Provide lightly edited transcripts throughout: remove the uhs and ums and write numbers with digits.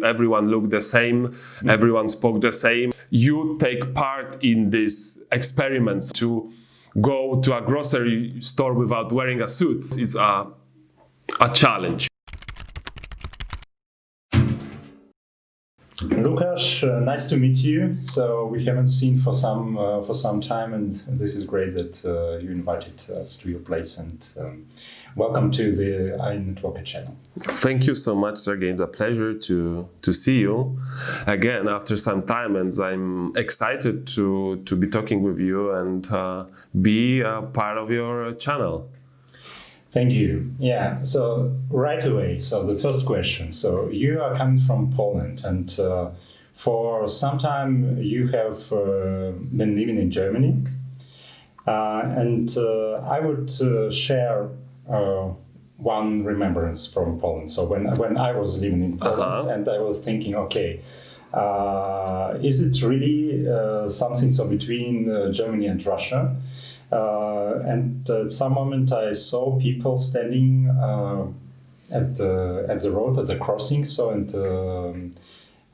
everyone looked the same, everyone spoke the same. You take part in these experiments to go to a grocery store without wearing a suit. It's a challenge. Lukash, nice to meet you. So we haven't seen for some time, and this is great that you invited us to your place. And welcome to the iNetworker channel. Thank you so much, Sergey. It's a pleasure to see you again after some time, and I'm excited to be talking with you and be a part of your channel. Thank you. Yeah, so right away, so the first question. So you are coming from Poland, and for some time you have been living in Germany. And I would share one remembrance from Poland. So when I was living in Poland, and I was thinking, okay, is it really something so between Germany and Russia? And at some moment I saw people standing at the road, at the crossing. So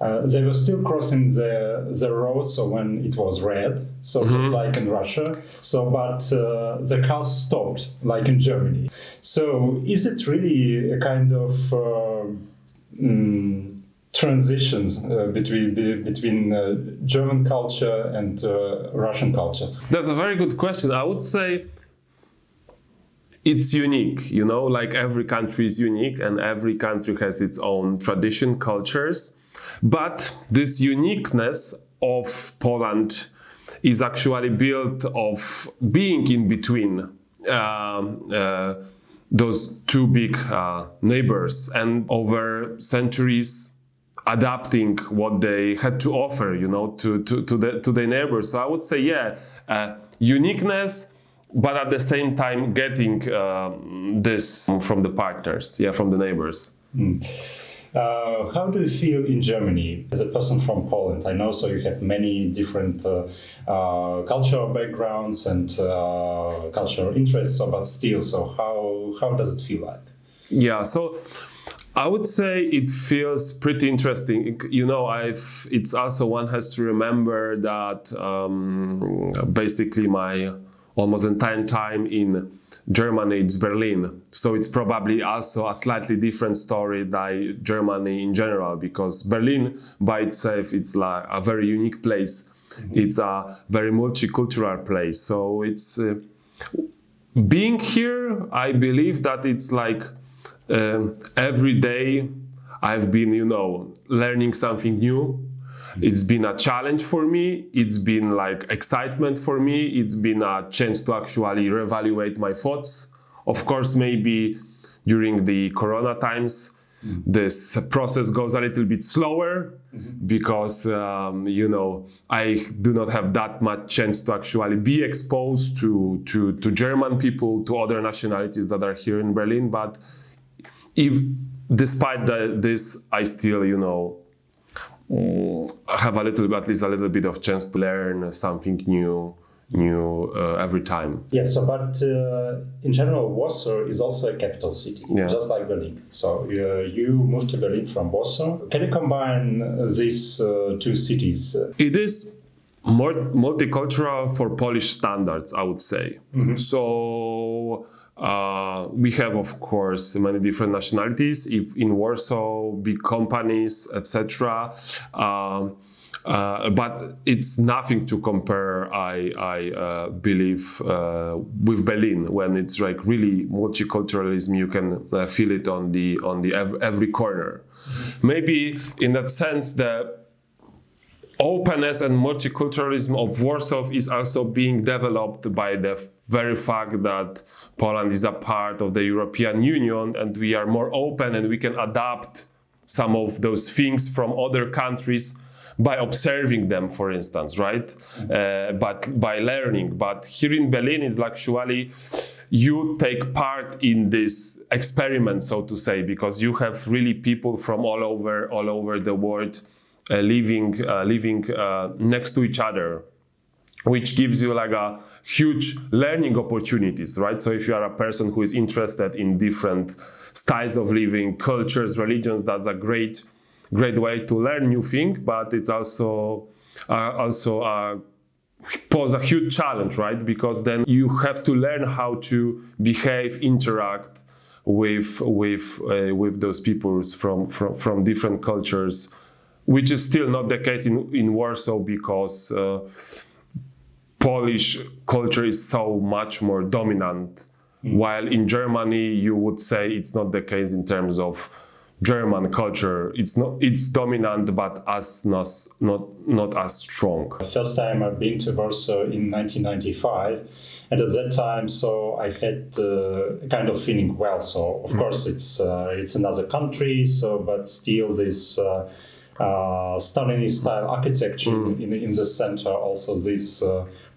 they were still crossing the road. So when it was red, so just like in Russia. So but the cars stopped, like in Germany. So is it really a kind of transitions between German culture and Russian cultures? That's a very good question. I would say it's unique, you know, like every country is unique and every country has its own tradition, cultures. But this uniqueness of Poland is actually built of being in between those two big neighbors, and over centuries adapting what they had to offer, you know, to their neighbors. So I would say, yeah, uniqueness, but at the same time getting this from the partners, yeah, from the neighbors. How do you feel in Germany as a person from Poland? I know, so you have many different cultural backgrounds and cultural interests, so, but still, so how does it feel like? Yeah, so I would say it feels pretty interesting. You know, it's also, one has to remember that basically my almost entire time in Germany, it's Berlin. So it's probably also a slightly different story than Germany in general, because Berlin by itself, it's like a very unique place. It's a very multicultural place. So it's being here, I believe that it's like every day I've been, you know, learning something new. It's been a challenge for me. It's been like excitement for me. It's been a chance to actually reevaluate my thoughts. Of course, maybe during the Corona times, this process goes a little bit slower because, you know, I do not have that much chance to actually be exposed to German people, to other nationalities that are here in Berlin. But despite this, I still, you know, have at least a little bit of chance to learn something new every time. Yes, so, but in general, Warsaw is also a capital city, just like Berlin. So you moved to Berlin from Warsaw. Can you combine these two cities? It is more multicultural for Polish standards, I would say. So we have, of course, many different nationalities. If in Warsaw, big companies, etc. But it's nothing to compare, I believe, with Berlin, when it's like really multiculturalism. You can feel it on the every corner. Maybe in that sense, the openness and multiculturalism of Warsaw is also being developed by the very fact that Poland is a part of the European Union, and we are more open and we can adapt some of those things from other countries by observing them, for instance, right? But by learning. But here in Berlin is actually you take part in this experiment, so to say, because you have really people from all over the world living next to each other, which gives you like a huge learning opportunities, right? So if you are a person who is interested in different styles of living, cultures, religions, that's a great great way to learn new things, but it's also pose a huge challenge, right? Because then you have to learn how to behave, interact with those peoples from different cultures, which is still not the case in Warsaw, because Polish culture is so much more dominant, while in Germany you would say it's not the case in terms of German culture. It's dominant, but not as strong. First time I've been to Warsaw in 1995, and at that time, so I had kind of feeling, well, so of course it's another country, so but still this Stalinist style architecture in the center, also this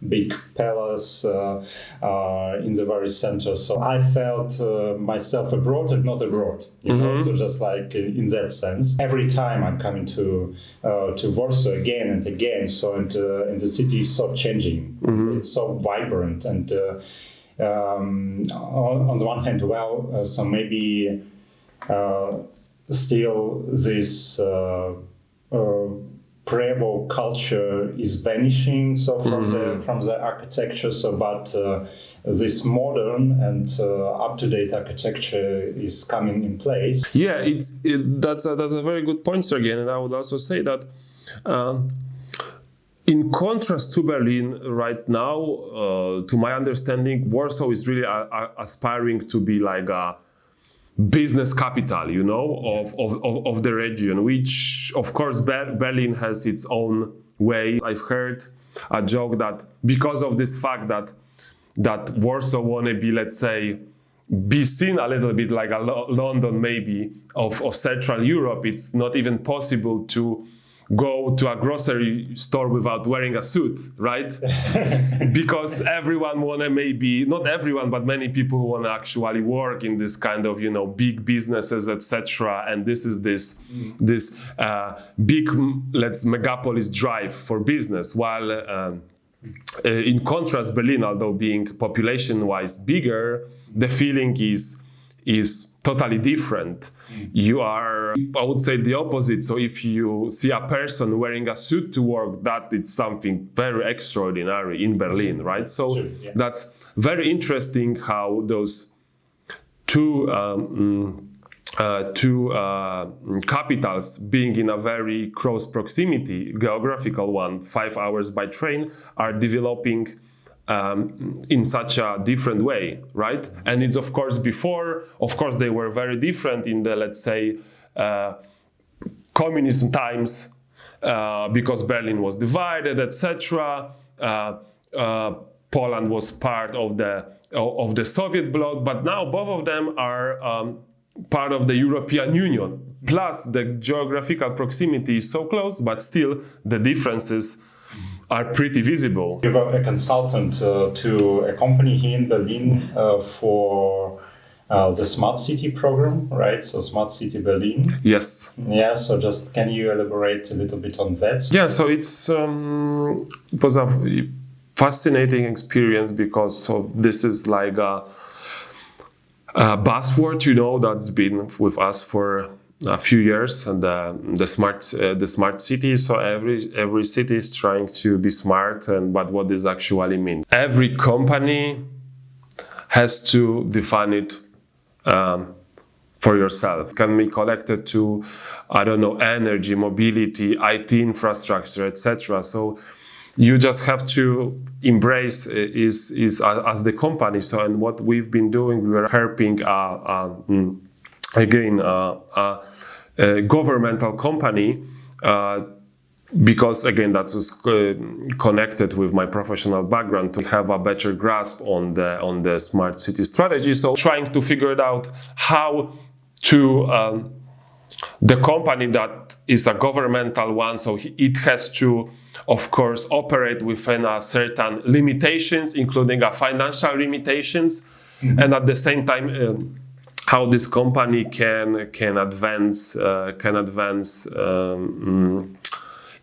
big palace in the very center. So I felt myself abroad and not abroad, you know. So just like in that sense, every time I'm coming to Warsaw again and again. So and the city is so changing. It's so vibrant, and on the one hand, well, so maybe still this pre-war culture is vanishing, so from the architecture. So, but this modern and up-to-date architecture is coming in place. Yeah, that's a very good point, Sergey. And I would also say that in contrast to Berlin right now, to my understanding, Warsaw is really aspiring to be like a business capital, you know, of the region, which of course Berlin has its own way. I've heard a joke that because of this fact that Warsaw wanna be, let's say, be seen a little bit like a London maybe of Central Europe, it's not even possible to go to a grocery store without wearing a suit, right? Because everyone wanna, maybe not everyone, but many people who wanna actually work in this kind of, you know, big businesses, etc. And this is this big, megapolis drive for business. While in contrast, Berlin, although being population-wise bigger, the feeling is totally different. You are, I would say, the opposite. So if you see a person wearing a suit to work, that is something very extraordinary in Berlin, right? So that's very interesting how those two capitals, being in a very close proximity, geographical one, 5 hours by train, are developing in such a different way, right? And it's of course they were very different in the, let's say, communism times, because Berlin was divided, etc. Poland was part of the Soviet bloc, but now both of them are part of the European Union. Plus, the geographical proximity is so close, but still the differences are pretty visible. You were a consultant to a company here in Berlin for the Smart City program, right? So Smart City Berlin. Yes. Yeah, so just can you elaborate a little bit on that? Yeah, so it was a fascinating experience, because this is like a buzzword, you know, that's been with us for a few years, and the smart city. So every city is trying to be smart, but what does actually mean? Every company has to define it for yourself. It can be connected to, I don't know, energy, mobility, IT infrastructure, etc. So you just have to embrace is as the company. So, and what we've been doing, we were helping again, a governmental company, because again that was connected with my professional background, to have a better grasp on the smart city strategy. So trying to figure it out how to the company that is a governmental one, so it has to, of course, operate within a certain limitations, including a financial limitations, and at the same time how this company can advance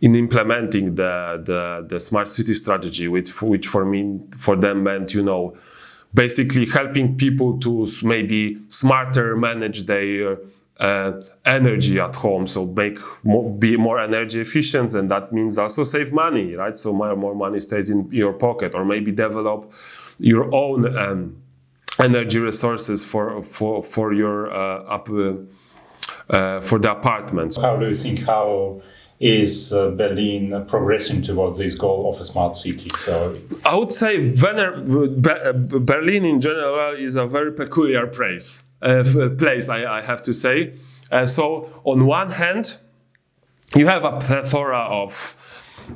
in implementing the smart city strategy, which for them meant, you know, basically helping people to maybe smarter manage their energy at home, so be more energy efficient, and that means also save money, right? So more money stays in your pocket, or maybe develop your own energy resources for your for the apartments. How do you think how is Berlin progressing towards this goal of a smart city? So I would say Berlin in general is a very peculiar place. I have to say. So on one hand, you have a plethora of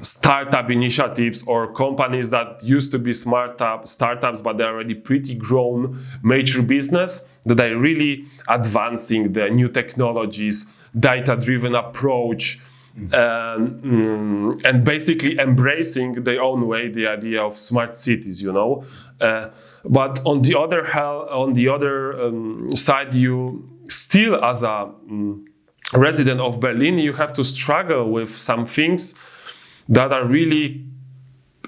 startup initiatives or companies that used to be startups, but they're already pretty grown, mature business that are really advancing the new technologies, data-driven approach, and basically embracing their own way the idea of smart cities, you know. But on the other side, you still, as a resident of Berlin, you have to struggle with some things that are really,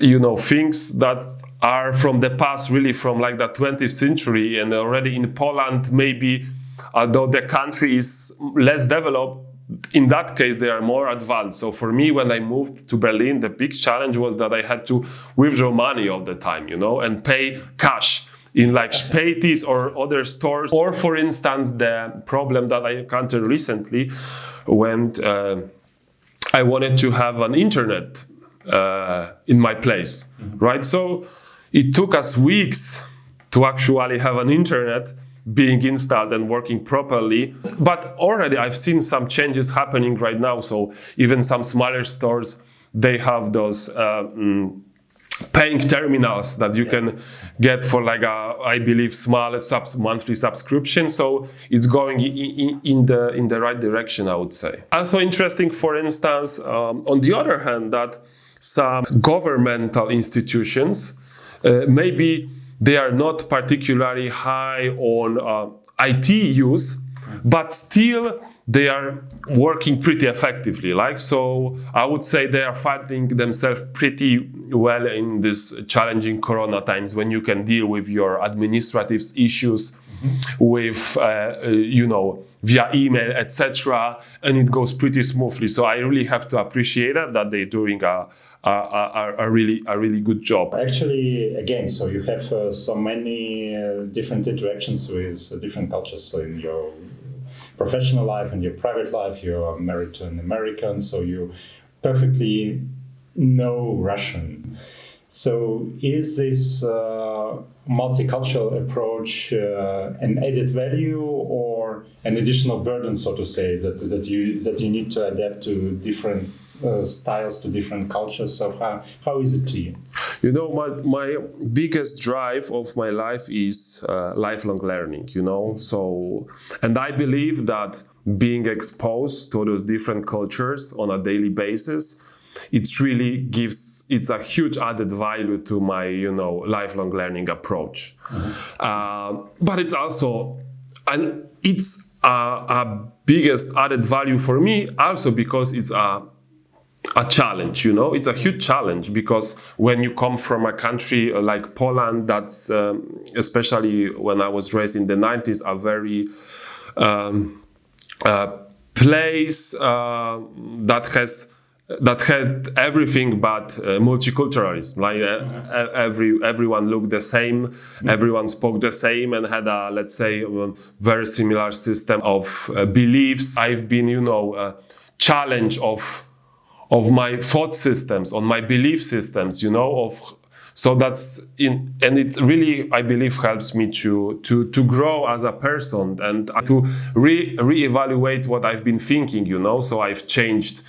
you know, things that are from the past, really from like the 20th century, and already in Poland, maybe, although the country is less developed, in that case, they are more advanced. So for me, when I moved to Berlin, the big challenge was that I had to withdraw money all the time, you know, and pay cash in like Spätis or other stores. Or for instance, the problem that I encountered recently when I wanted to have an internet in my place, right? So it took us weeks to actually have an internet being installed and working properly. But already I've seen some changes happening right now. So even some smaller stores, they have those paying terminals that you can get for like I believe, small monthly subscription. So it's going in the right direction, I would say. Also interesting, for instance, on the other hand, that some governmental institutions, maybe they are not particularly high on IT use, but still they are working pretty effectively. Like, so I would say they are fighting themselves pretty well in this challenging Corona times, when you can deal with your administrative issues with, you know, via email, etc., and it goes pretty smoothly. So I really have to appreciate that they're doing a really good job. Actually, again, so you have so many different interactions with different cultures. So in your professional life and your private life, you're married to an American, so you perfectly know Russian. So is this multicultural approach an added value or an additional burden, so to say, that you need to adapt to different styles, to different cultures? So how is it to you? You know, my biggest drive of my life is lifelong learning, you know. So, and I believe that being exposed to those different cultures on a daily basis, it's a huge added value to my, you know, lifelong learning approach. But it's also, and it's a biggest added value for me also because it's a challenge, you know. It's a huge challenge because when you come from a country like Poland, that's especially when I was raised in the 90s, a very place that had everything but multiculturalism. Like everyone looked the same, everyone spoke the same, and had a, let's say, very similar system of beliefs. I've been, you know, challenged of my thought systems, on my belief systems, you know, so that's in, and it really, I believe, helps me to grow as a person and to reevaluate what I've been thinking, you know. So I've changed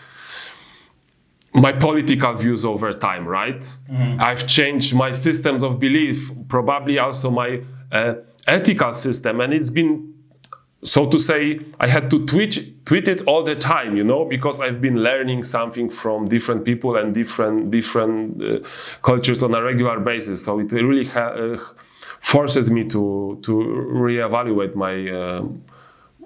my political views over time, right? I've changed my systems of belief, probably also my ethical system, and it's been, so to say, I had to tweet it all the time, you know, because I've been learning something from different people and different cultures on a regular basis. So it really forces me to reevaluate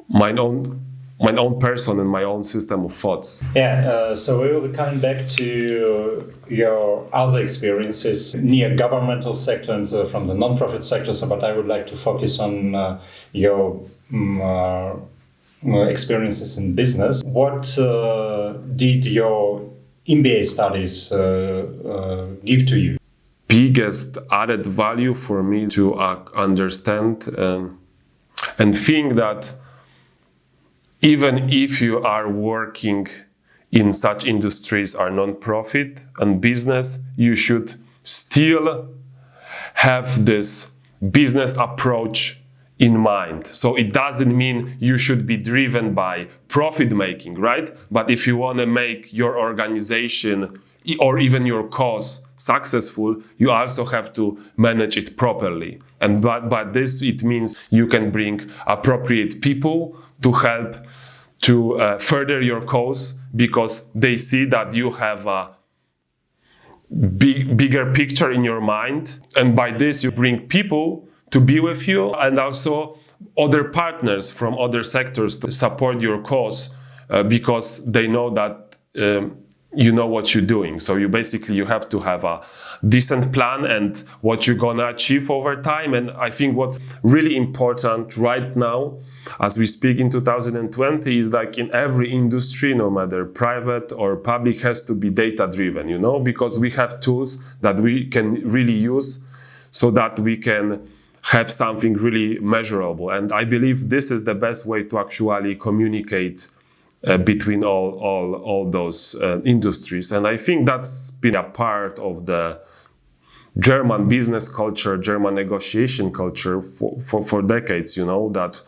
my own person and my own system of thoughts. Yeah, so we will be coming back to your other experiences near governmental sector and from the non-profit sector. So, but I would like to focus on your experiences in business. What did your MBA studies give to you? Biggest added value for me to understand and think that even if you are working in such industries are non-profit and business, you should still have this business approach in mind. So it doesn't mean you should be driven by profit making, right? But if you want to make your organization or even your cause successful, you also have to manage it properly. And by this, it means you can bring appropriate people to help to further your cause, because they see that you have a bigger picture in your mind. And by this, you bring people to be with you and also other partners from other sectors to support your cause because they know that you know what you're doing. So you have to have a decent plan and what you're gonna achieve over time. And I think what's really important right now, as we speak in 2020, is like in every industry, no matter private or public, has to be data driven, you know, because we have tools that we can really use so that we can have something really measurable. And I believe this is the best way to actually communicate between all those industries. And I think that's been a part of the German business culture, German negotiation culture for decades, you know, that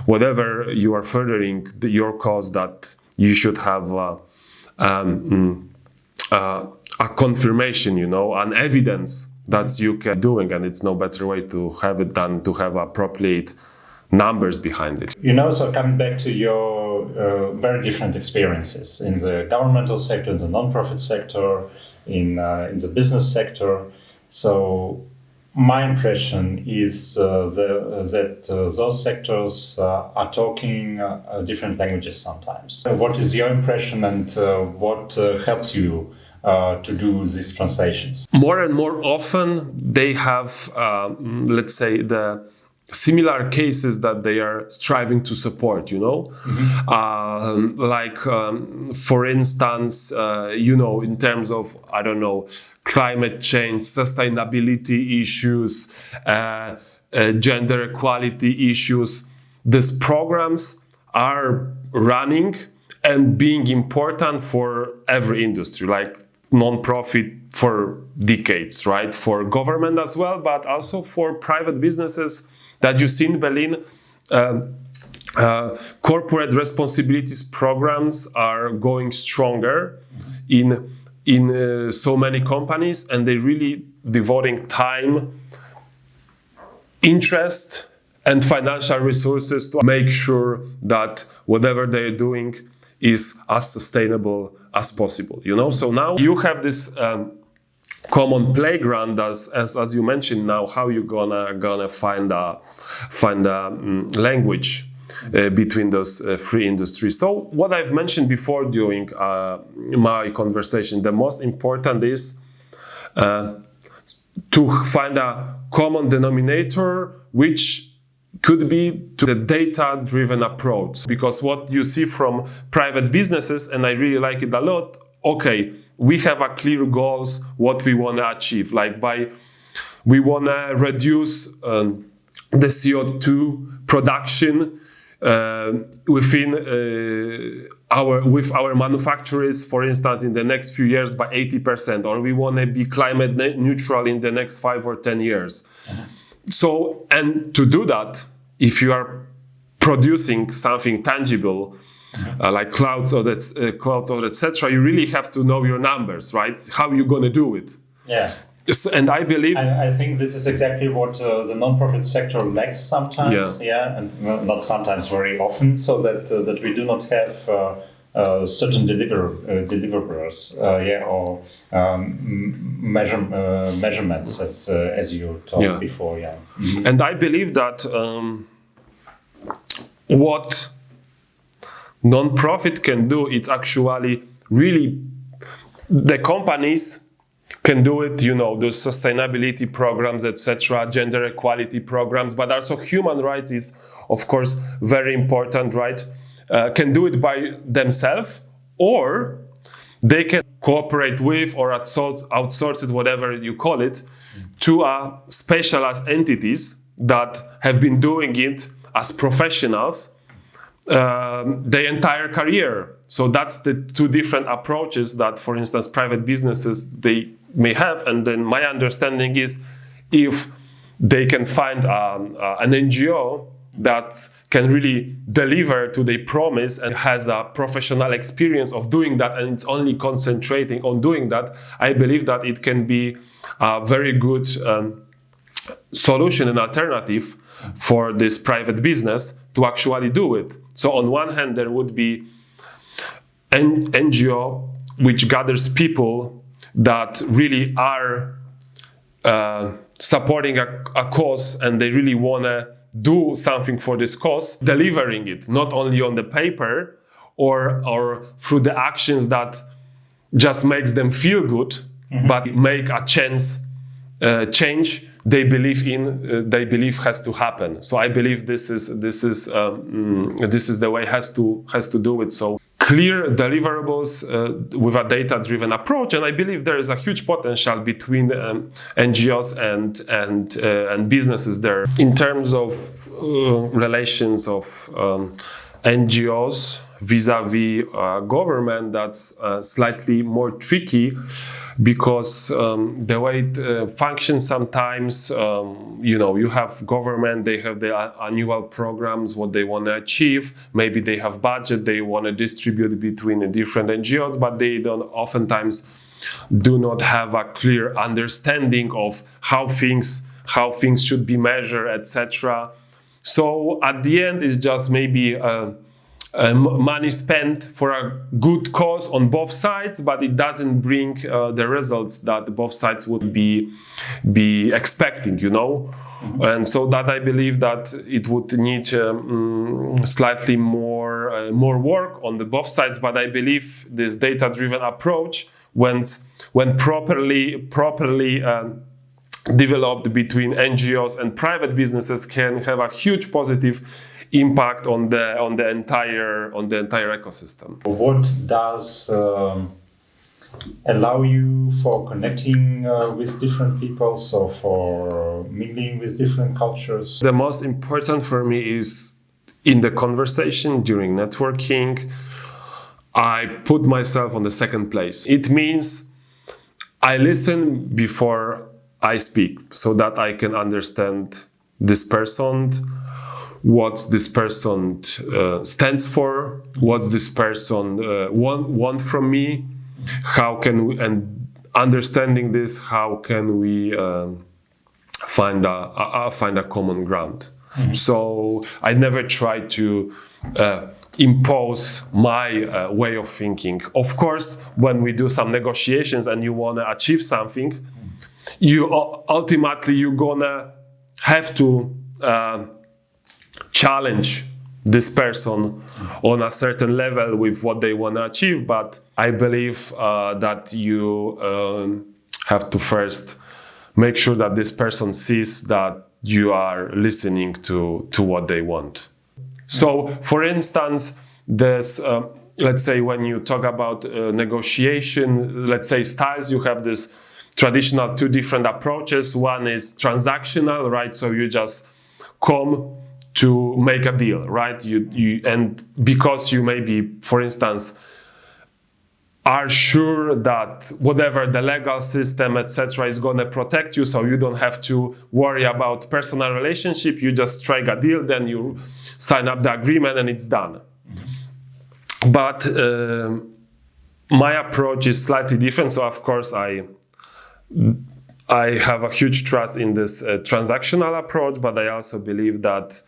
whatever you are furthering your cause, that you should have a confirmation, you know, an evidence that you can doing, and it's no better way to have it than to have appropriate numbers behind it. You know, so coming back to your very different experiences in the governmental sector, in the non-profit sector, in the business sector. So my impression is that those sectors are talking different languages sometimes. What is your impression, and what helps you to do these translations? More and more often they have, let's say, the similar cases that they are striving to support, you know, for instance, you know, in terms of, I don't know, climate change, sustainability issues, gender equality issues. These programs are running and being important for every industry, like non-profit for decades, right? For government as well, but also for private businesses that you see in Berlin. Corporate responsibilities programs are going stronger in so many companies, and they're really devoting time, interest, and financial resources to make sure that whatever they're doing is as sustainable as possible, you know. So now you have this common playground, as you mentioned. Now, how you gonna find a language between those three industries? So what I've mentioned before during my conversation, the most important is to find a common denominator, which could be to the data-driven approach. Because what you see from private businesses, and I really like it a lot, okay, we have a clear goals, what we want to achieve. Like we want to reduce the CO2 production with our manufacturers, for instance, in the next few years by 80%, or we want to be climate neutral in the next 5 or 10 years. So, and to do that, if you are producing something tangible, like clouds or etc., you really have to know your numbers, right? How you're going to do it. Yeah. So, and I believe... I think this is exactly what the non-profit sector lacks sometimes, and well, not sometimes, very often, so that we do not have certain deliverables, or measurements, as you talked before, And I believe that what non-profit can do, it's actually really the companies can do it, you know, the sustainability programs, etc., gender equality programs, but also human rights is, of course, very important, right? can do it by themselves, or they can cooperate with or outsource it, whatever you call it, to specialized entities that have been doing it as professionals their entire career. So that's the two different approaches that, for instance, private businesses they may have. And then my understanding is, if they can find an NGO that can really deliver to their promise and has a professional experience of doing that, and it's only concentrating on doing that, I believe that it can be a very good solution and alternative for this private business to actually do it. So on one hand, there would be an NGO which gathers people that really are supporting a cause, and they really want to do something for this cause, delivering it not only on the paper or through the actions that just makes them feel good, but make a change they believe has to happen. So I believe this is the way has to do it. So clear deliverables with a data-driven approach, and I believe there is a huge potential between NGOs and businesses there. In terms of relations of NGOs vis-a-vis government, that's slightly more tricky, because the way it functions sometimes, you have government, they have their annual programs, what they want to achieve. Maybe they have budget, they want to distribute between the different NGOs, but they don't oftentimes do not have a clear understanding of how things should be measured, etc. So at the end, it's just maybe money spent for a good cause on both sides, but it doesn't bring the results that both sides would be expecting, And so that I believe that it would need slightly more work on the both sides. But I believe this data-driven approach, when properly developed between NGOs and private businesses, can have a huge positive impact on the entire ecosystem. What does allow you for connecting with different people, so for mingling with different cultures? The most important for me is in the conversation during networking, I put myself on the second place. It means I listen before I speak, so that I can understand this person, what this person stands for, what this person want from me, how can we, and understanding this, how can we find a common ground. So I never try to impose my way of thinking. Of course, when we do some negotiations and you want to achieve something, you're gonna have to challenge this person on a certain level with what they want to achieve. But I believe that you have to first make sure that this person sees that you are listening to what they want. So, for instance, there's let's say when you talk about negotiation, let's say styles, you have this traditional two different approaches. One is transactional, right? So you just come to make a deal, right? And because you maybe, for instance, are sure that whatever the legal system, etc., is going to protect you, so you don't have to worry about personal relationship. You just strike a deal, then you sign up the agreement, and it's done. But my approach is slightly different. So of course, I have a huge trust in this transactional approach, but I also believe that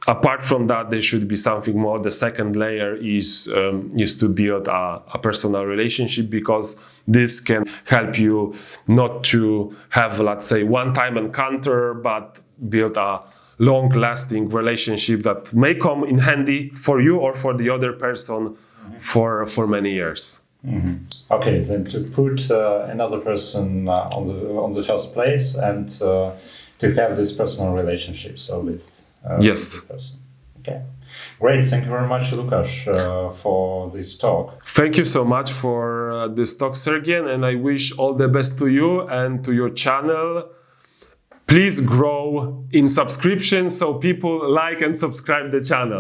apart from that, there should be something more. The second layer is to build a personal relationship, because this can help you not to have, let's say, one-time encounter, but build a long-lasting relationship that may come in handy for you or for the other person for many years. Okay, then to put another person on the first place and to have this personal relationship, so with yes. the person. Okay. Great, thank you very much, Lukasz, for this talk. Thank you so much for this talk, Sergey, and I wish all the best to you and to your channel. Please grow in subscription so people like and subscribe the channel.